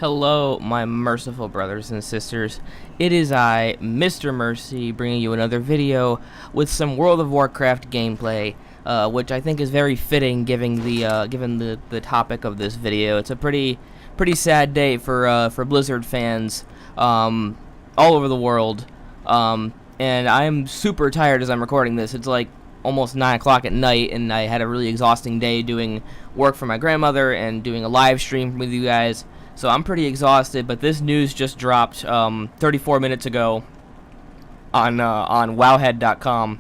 Hello, my merciful brothers and sisters. It is I, MisterMercy, bringing you another video with some World of Warcraft gameplay, which I think is very fitting, given the topic of this video. It's a pretty sad day for Blizzard fans all over the world, and I'm super tired as I'm recording this. It's like almost 9 o'clock at night, and I had a really exhausting day doing work for my grandmother and doing a live stream with you guys. So I'm pretty exhausted, but this news just dropped 34 minutes ago on wowhead.com,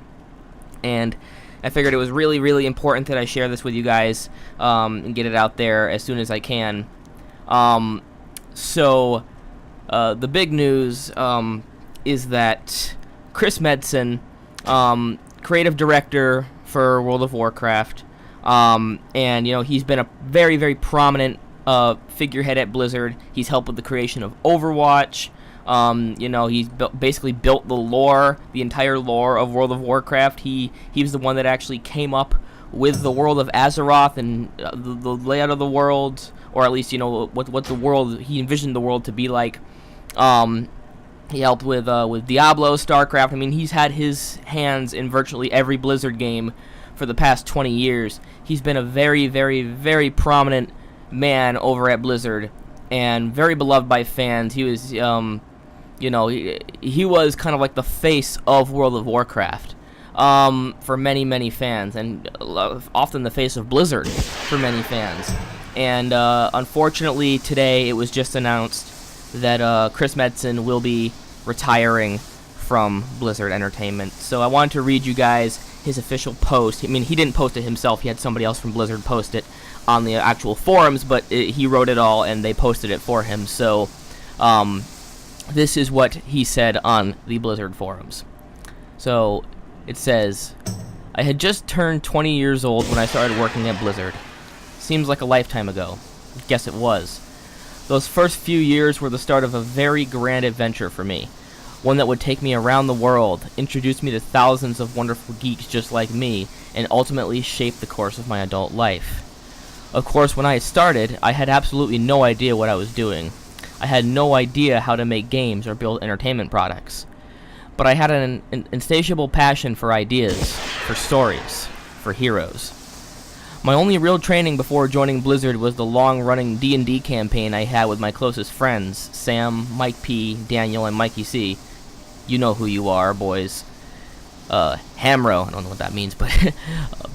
and I figured it was really important that I share this with you guys and get it out there as soon as I can. So the big news is that Chris Metzen, creative director for World of Warcraft, and he's been a very prominent figurehead at Blizzard. He's helped with the creation of Overwatch. He's basically built the entire lore of World of Warcraft. He was the one that actually came up with the world of Azeroth and the layout of the world, or at least what the world he envisioned the world to be like. He helped with Diablo, StarCraft. I mean, he's had his hands in virtually every Blizzard game for the past 20 years. He's been a very prominent man over at Blizzard and very beloved by fans. He was he was kind of like the face of World of Warcraft for many fans, and often the face of Blizzard for many fans. And unfortunately today it was just announced that Chris Metzen will be retiring from Blizzard Entertainment. So I wanted to read you guys his official post. I mean, he didn't post it himself. He had somebody else from Blizzard post it on the actual forums, but he wrote it all and they posted it for him. So this is what he said on the Blizzard forums. So it says, "I had just turned 20 years old when I started working at Blizzard. Seems like a lifetime ago. Guess it was. Those first few years were the start of a very grand adventure for me. One that would take me around the world, introduce me to thousands of wonderful geeks just like me, and ultimately shape the course of my adult life. Of course, when I started, I had absolutely no idea what I was doing. I had no idea how to make games or build entertainment products. But I had an insatiable passion for ideas, for stories, for heroes. My only real training before joining Blizzard was the long-running D&D campaign I had with my closest friends, Sam, Mike P, Daniel, and Mikey C. You know who you are, boys. Hamro, I don't know what that means, but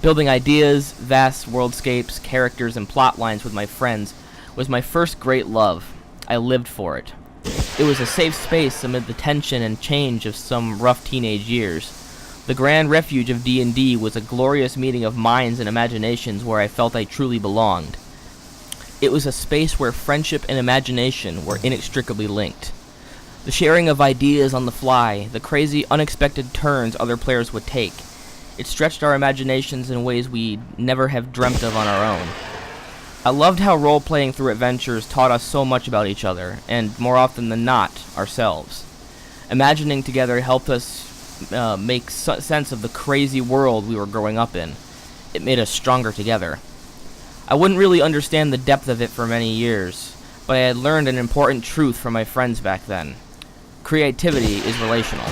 building ideas, vast worldscapes, characters, and plot lines with my friends was my first great love. I lived for it. It was a safe space amid the tension and change of some rough teenage years. The grand refuge of D&D was a glorious meeting of minds and imaginations where I felt I truly belonged. It was a space where friendship and imagination were inextricably linked. The sharing of ideas on the fly, the crazy, unexpected turns other players would take. It stretched our imaginations in ways we'd never have dreamt of on our own. I loved how role-playing through adventures taught us so much about each other, and more often than not, ourselves. Imagining together helped us make sense of the crazy world we were growing up in. It made us stronger together. I wouldn't really understand the depth of it for many years, but I had learned an important truth from my friends back then. Creativity is relational.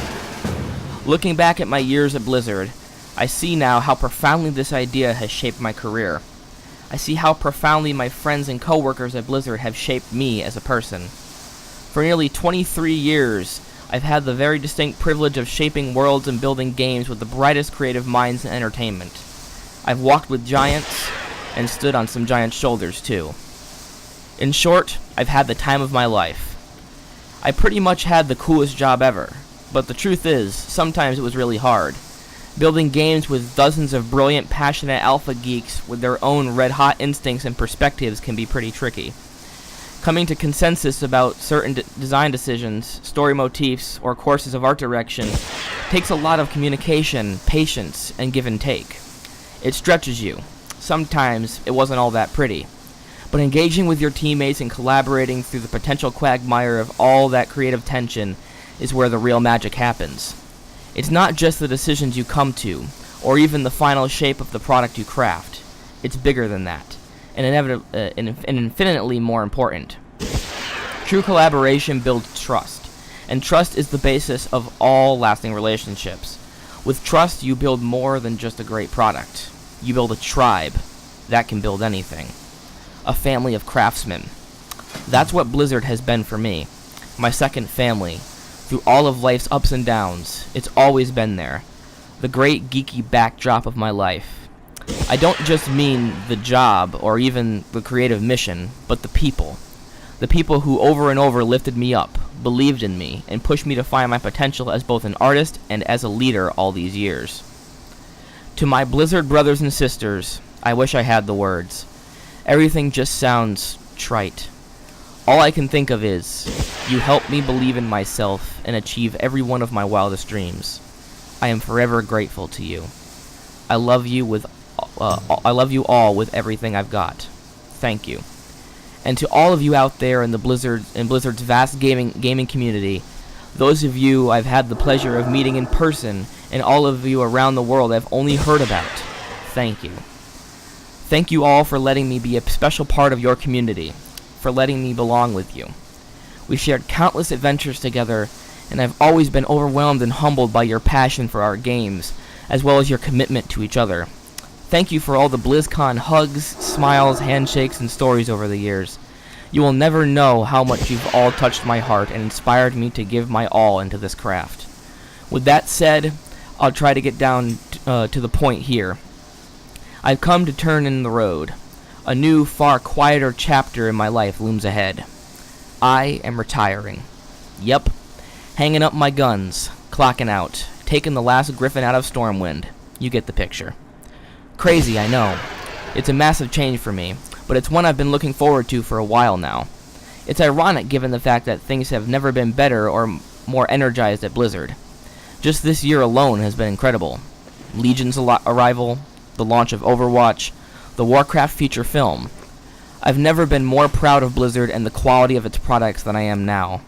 Looking back at my years at Blizzard, I see now how profoundly this idea has shaped my career. I see how profoundly my friends and coworkers at Blizzard have shaped me as a person. For nearly 23 years, I've had the very distinct privilege of shaping worlds and building games with the brightest creative minds in entertainment. I've walked with giants and stood on some giants' shoulders too. In short, I've had the time of my life. I pretty much had the coolest job ever, but the truth is, sometimes it was really hard. Building games with dozens of brilliant, passionate alpha geeks with their own red-hot instincts and perspectives can be pretty tricky. Coming to consensus about certain design decisions, story motifs, or courses of art direction takes a lot of communication, patience, and give and take. It stretches you. Sometimes it wasn't all that pretty. But engaging with your teammates and collaborating through the potential quagmire of all that creative tension is where the real magic happens. It's not just the decisions you come to, or even the final shape of the product you craft. It's bigger than that, and infinitely more important. True collaboration builds trust, and trust is the basis of all lasting relationships. With trust, you build more than just a great product. You build a tribe that can build anything. A family of craftsmen. That's what Blizzard has been for me. My second family. Through all of life's ups and downs, it's always been there. The great geeky backdrop of my life. I don't just mean the job or even the creative mission, but the people. The people who over and over lifted me up, believed in me, and pushed me to find my potential as both an artist and as a leader all these years. To my Blizzard brothers and sisters, I wish I had the words. Everything just sounds trite. All I can think of is, you helped me believe in myself and achieve every one of my wildest dreams. I am forever grateful to you. I love you all with everything I've got. Thank you. And to all of you out there in Blizzard's vast gaming community, those of you I've had the pleasure of meeting in person, and all of you around the world I've only heard about, thank you. Thank you all for letting me be a special part of your community, for letting me belong with you. We've shared countless adventures together, and I've always been overwhelmed and humbled by your passion for our games, as well as your commitment to each other. Thank you for all the BlizzCon hugs, smiles, handshakes, and stories over the years. You will never know how much you've all touched my heart and inspired me to give my all into this craft. With that said, I'll try to get down to the point here. I've come to turn in the road. A new, far quieter chapter in my life looms ahead. I am retiring. Yep. Hanging up my guns, clocking out, taking the last Griffin out of Stormwind. You get the picture. Crazy, I know. It's a massive change for me, but it's one I've been looking forward to for a while now. It's ironic given the fact that things have never been better or more energized at Blizzard. Just this year alone has been incredible. Legion's arrival, the launch of Overwatch, the Warcraft feature film. I've never been more proud of Blizzard and the quality of its products than I am now.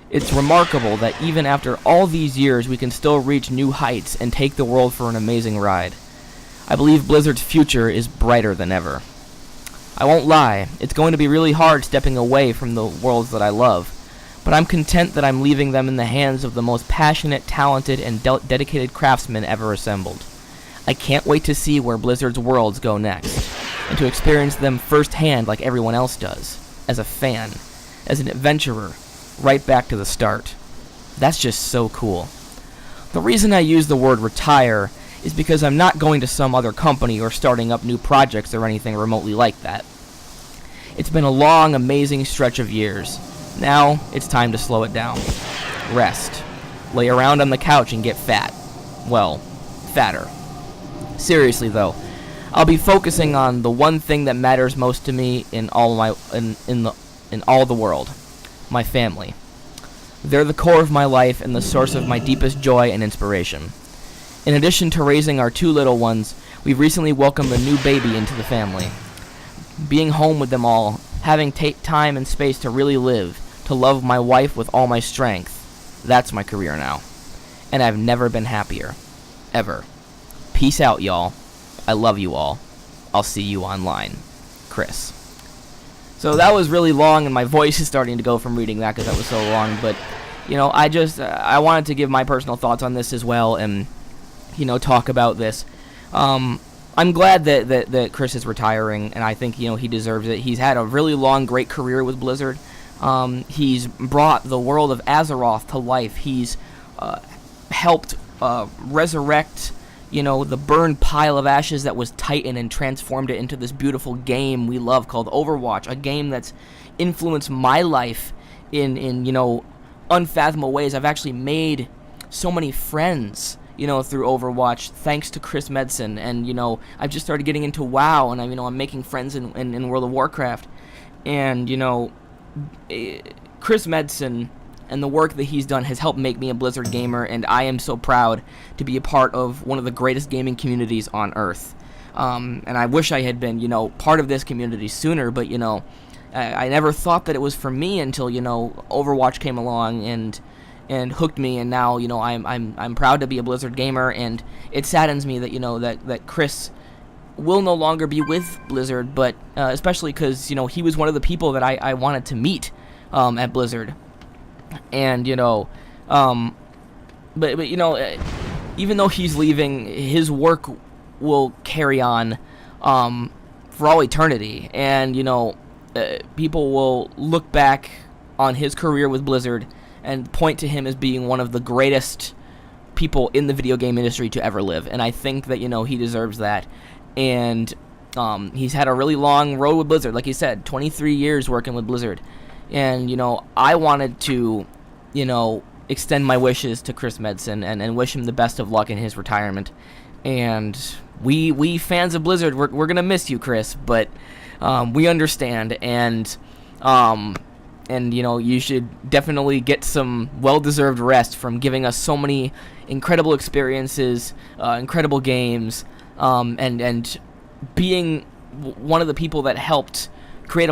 It's remarkable that even after all these years we can still reach new heights and take the world for an amazing ride. I believe Blizzard's future is brighter than ever. I won't lie, it's going to be really hard stepping away from the worlds that I love, but I'm content that I'm leaving them in the hands of the most passionate, talented, and dedicated craftsmen ever assembled. I can't wait to see where Blizzard's worlds go next, and to experience them firsthand like everyone else does, as a fan, as an adventurer, right back to the start. That's just so cool. The reason I use the word retire is because I'm not going to some other company or starting up new projects or anything remotely like that. It's been a long, amazing stretch of years. Now, it's time to slow it down. Rest. Lay around on the couch and get fat. Well, fatter. Seriously though, I'll be focusing on the one thing that matters most to me in all the world. My family. They're the core of my life and the source of my deepest joy and inspiration. In addition to raising our two little ones, we've recently welcomed a new baby into the family. Being home with them all, having time and space to really live, to love my wife with all my strength, that's my career now. And I've never been happier. Ever. Peace out, y'all. I love you all. I'll see you online. Chris. So that was really long, and my voice is starting to go from reading that because that was so long. But, I wanted to give my personal thoughts on this as well and, talk about this. I'm glad that Chris is retiring, and I think, he deserves it. He's had a really long, great career with Blizzard. He's brought the world of Azeroth to life. He's helped resurrect the burned pile of ashes that was Titan and transformed it into this beautiful game we love called Overwatch, a game that's influenced my life in unfathomable ways. I've actually made so many friends, through Overwatch, thanks to Chris Metzen, and, I've just started getting into WoW, and I'm making friends in World of Warcraft, and, Chris Metzen and the work that he's done has helped make me a Blizzard gamer, and I am so proud to be a part of one of the greatest gaming communities on Earth. And I wish I had been, part of this community sooner, but, I never thought that it was for me until, Overwatch came along and hooked me, and now, I'm proud to be a Blizzard gamer, and it saddens me that, that Chris will no longer be with Blizzard, but especially because, he was one of the people that I wanted to meet at Blizzard. And but even though he's leaving, his work will carry on for all eternity. And people will look back on his career with Blizzard and point to him as being one of the greatest people in the video game industry to ever live. And I think that he deserves that. And he's had a really long road with Blizzard, like he said, 23 years working with Blizzard. And I wanted to extend my wishes to Chris Metzen and wish him the best of luck in his retirement. And we fans of Blizzard, we're gonna miss you, Chris, but we understand. And you should definitely get some well-deserved rest from giving us so many incredible experiences, incredible games, and being one of the people that helped create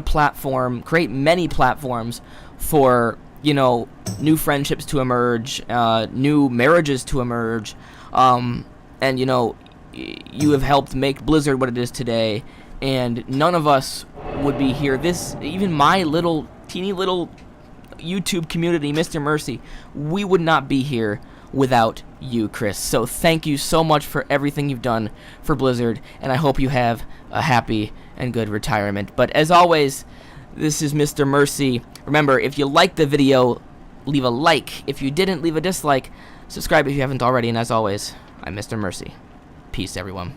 many platforms for new friendships to emerge, new marriages to emerge, and you have helped make Blizzard what it is today. And none of us would be here. Even my teeny little YouTube community, MisterMercy, we would not be here without you, Chris. So thank you so much for everything you've done for Blizzard, and I hope you have a happy and good retirement. But as always, this is MisterMercy. Remember, if you liked the video, leave a like. If you didn't, leave a dislike. Subscribe if you haven't already, and as always, I'm MisterMercy. Peace, everyone.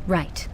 Right.